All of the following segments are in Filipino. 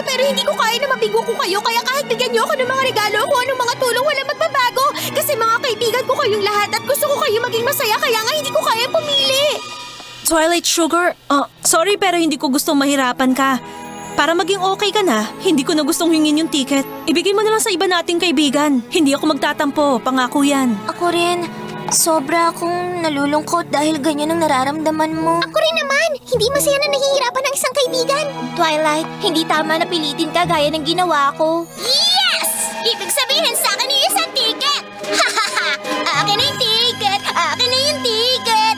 pero hindi ko kaya na mabigo ko kayo. Kaya kahit bigyan niyo ako ng mga regalo o anong mga tulong, wala magbabago. Kasi mga kaibigan ko kayong lahat at gusto ko kayo maging masaya. Kaya nga hindi ko kaya pumili. Twilight Sugar, sorry pero hindi ko gustong mahirapan ka. Para maging okay ka na, hindi ko na gustong hingin yung ticket. Ibigay mo na lang sa iba nating kaibigan. Hindi ako magtatampo, pangako yan. Ako rin. Sobra akong nalulungkot dahil ganyan ang nararamdaman mo. Ako rin naman. Hindi masaya na nahihirapan ng isang kaibigan. Twilight, hindi tama na pilitin ka gaya ng ginawa ko. Yes! Ibig sabihin sa akin yung isang ticket! Hahaha! Akin na yung ticket! Akin na yung ticket!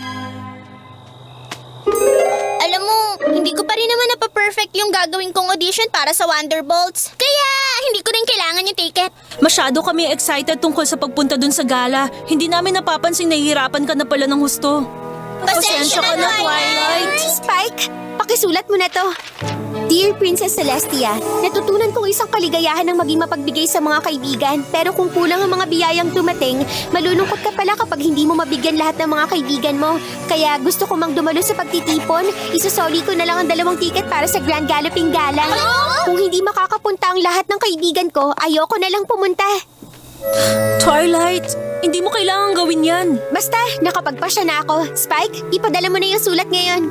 Alam mo, hindi ko pa rin naman napa-perfect yung gagawin kong audition para sa Wonderbolts. Kaya, hindi ko rin kailangan yung ticket. Masyado kami excited tungkol sa pagpunta dun sa gala. Hindi namin napapansin nahihirapan ka na pala ng husto. Pasensya ka na, Twilight. Spike, pakisulat mo na to. Dear Princess Celestia, natutunan kong isang kaligayahan ng maging mapagbigay sa mga kaibigan. Pero kung kulang ang mga biyayang dumating, malulungkot ka pala kapag hindi mo mabigyan lahat ng mga kaibigan mo. Kaya gusto ko mang dumalo sa pagtitipon, isasoli ko na lang ang 2 ticket para sa Grand Galloping Gala. Kung hindi makakapunta ang lahat ng kaibigan ko, ayoko na lang pumunta. Twilight, hindi mo kailangan gawin yan. Basta, nakapagpasya na ako. Spike, ipadala mo na yung sulat ngayon.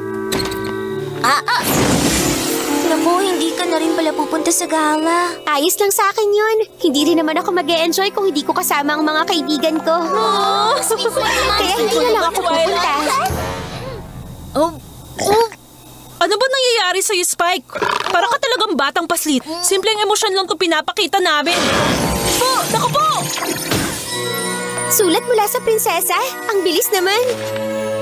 Naku, hindi ka na rin pala pupunta sa gala. Ayos lang sa akin yun. Hindi rin naman ako mag-e-enjoy kung hindi ko kasama ang mga kaibigan ko. Kaya hindi na lang ako pupunta. Ano ba nangyayari sa'yo, Spike? Para ka talagang batang paslit. Simpleng emosyon lang itong pinapakita namin. Po! Naku po! Sulat mula sa prinsesa? Ang bilis naman.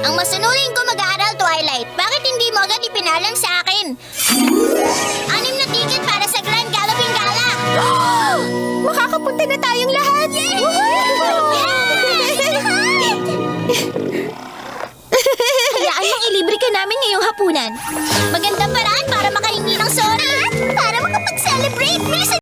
Ang masunurin ko mag-aaral, Twilight. Bakit hindi mo agad ipinalang sa akin? 6 na ticket para sa Grand Galloping Gala! Makakapunta na tayong lahat! Hayaan mong ilibre ka namin ngayong hapunan. Magandang paraan para makahingi ng sorry.